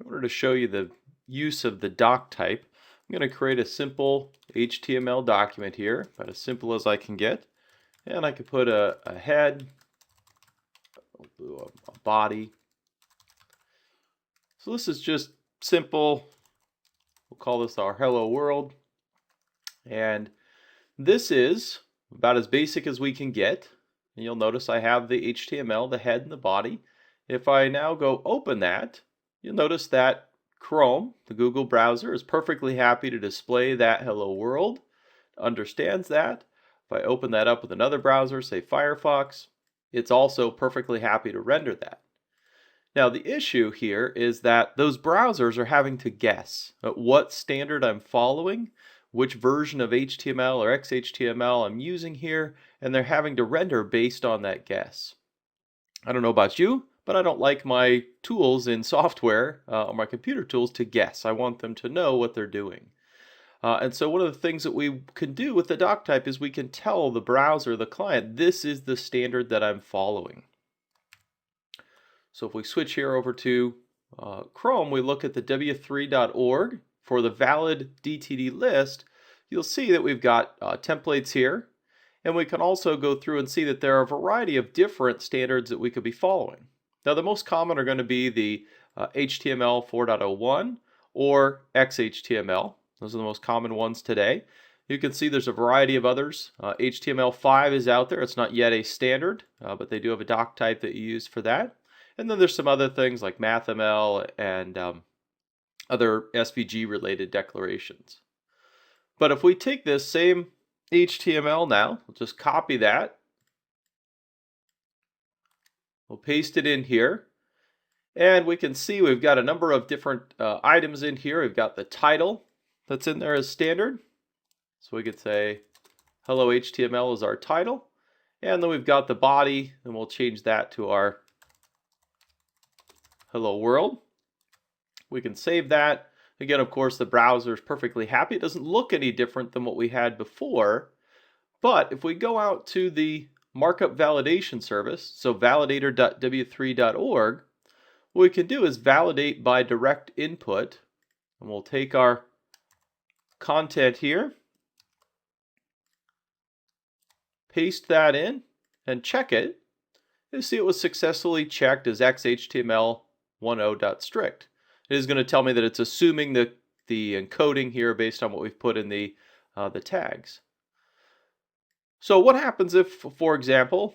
In order to show you the use of the doc type, I'm going to create a simple HTML document here, about as simple as I can get. And I could put a head, a body. So this is just simple. We'll call this our hello world. And this is about as basic as we can get. And you'll notice I have the HTML, the head and the body. If I now go open that, you'll notice that Chrome, the Google browser, is perfectly happy to display that hello world. It understands that. If I open that up with another browser, say Firefox, it's also perfectly happy to render that. Now the issue here is that those browsers are having to guess at what standard I'm following, which version of HTML or XHTML I'm using here, and they're having to render based on that guess. I don't know about you, but I don't like my tools in software or my computer tools to guess. I want them to know what they're doing. And so one of the things that we can do with the doc type is we can tell the browser, the client, this is the standard that I'm following. So if we switch here over to Chrome, we look at the w3.org for the valid DTD list, you'll see that we've got templates here. And we can also go through and see that there are a variety of different standards that we could be following. Now the most common are going to be the HTML 4.01 or XHTML. Those are the most common ones today. You can see there's a variety of others. HTML5 is out there. It's not yet a standard, but they do have a doc type that you use for that. And then there's some other things like MathML and other SVG related declarations. But if we take this same HTML now, we'll just copy that. We'll paste it in here. And we can see we've got a number of different items in here. We've got the title that's in there as standard. So we could say hello HTML is our title. And then we've got the body, and we'll change that to our hello world. We can save that. Again, of course, the browser is perfectly happy. It doesn't look any different than what we had before. But if we go out to the markup validation service, so validator.w3.org, what we can do is validate by direct input. And we'll take our content here, paste that in, and check it. You'll see it was successfully checked as xhtml10.strict. It is going to tell me that it's assuming the encoding here based on what we've put in the tags. So what happens if, for example,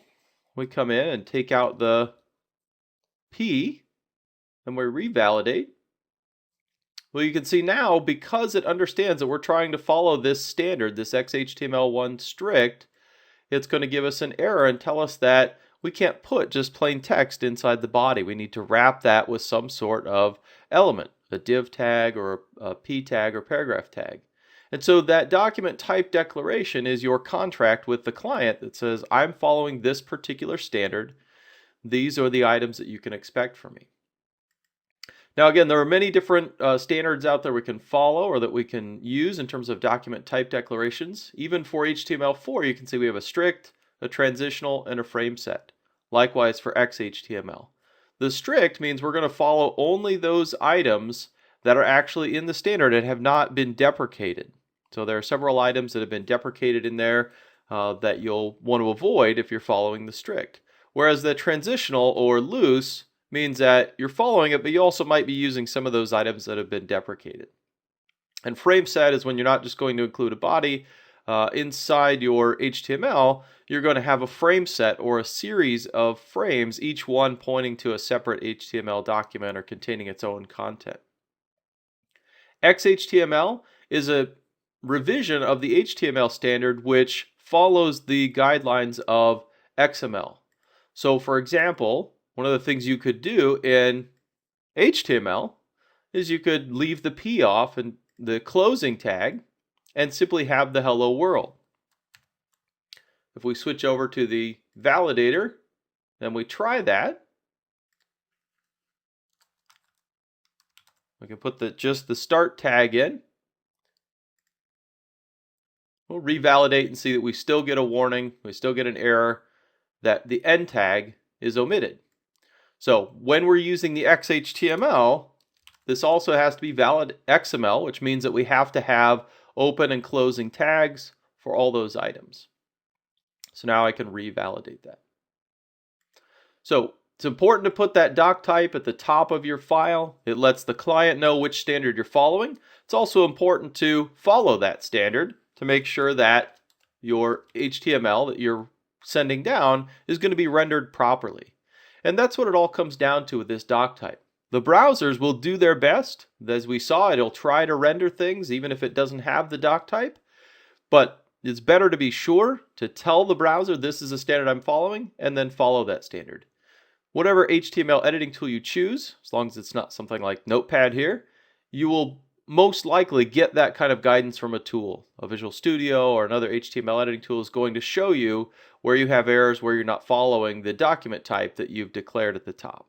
we come in and take out the P and we revalidate? Well, you can see now, because it understands that we're trying to follow this standard, this XHTML1 strict, it's going to give us an error and tell us that we can't put just plain text inside the body. We need to wrap that with some sort of element, a div tag or a p tag or paragraph tag. And so that document type declaration is your contract with the client that says, I'm following this particular standard. These are the items that you can expect from me. Now again, there are many different standards out there we can follow or that we can use in terms of document type declarations. Even for HTML4, you can see we have a strict, a transitional, and a frame set. Likewise for XHTML. The strict means we're going to follow only those items that are actually in the standard and have not been deprecated. So there are several items that have been deprecated in there that you'll want to avoid if you're following the strict. Whereas the transitional or loose means that you're following it, but you also might be using some of those items that have been deprecated. And frame set is when you're not just going to include a body. Inside your HTML, you're going to have a frame set or a series of frames, each one pointing to a separate HTML document or containing its own content. XHTML is a revision of the HTML standard which follows the guidelines of XML. So for example, one of the things you could do in HTML is you could leave the P off and the closing tag and simply have the hello world. If we switch over to the validator and we try that, we can put just the start tag in. We'll revalidate and see that we still get a warning, we still get an error that the end tag is omitted. So when we're using the XHTML, This also has to be valid XML, which means that we have to have open and closing tags for all those items. So now I can revalidate that. So it's important to put that doctype at the top of your file. It lets the client know which standard you're following. It's also important to follow that standard to make sure that your HTML that you're sending down is going to be rendered properly. And that's what it all comes down to with this doctype. The browsers will do their best. As we saw, it'll try to render things even if it doesn't have the doctype. But it's better to be sure to tell the browser this is a standard I'm following and then follow that standard. Whatever HTML editing tool you choose, as long as it's not something like Notepad here, you will most likely get that kind of guidance from a tool. A Visual Studio or another HTML editing tool is going to show you where you have errors, where you're not following the document type that you've declared at the top.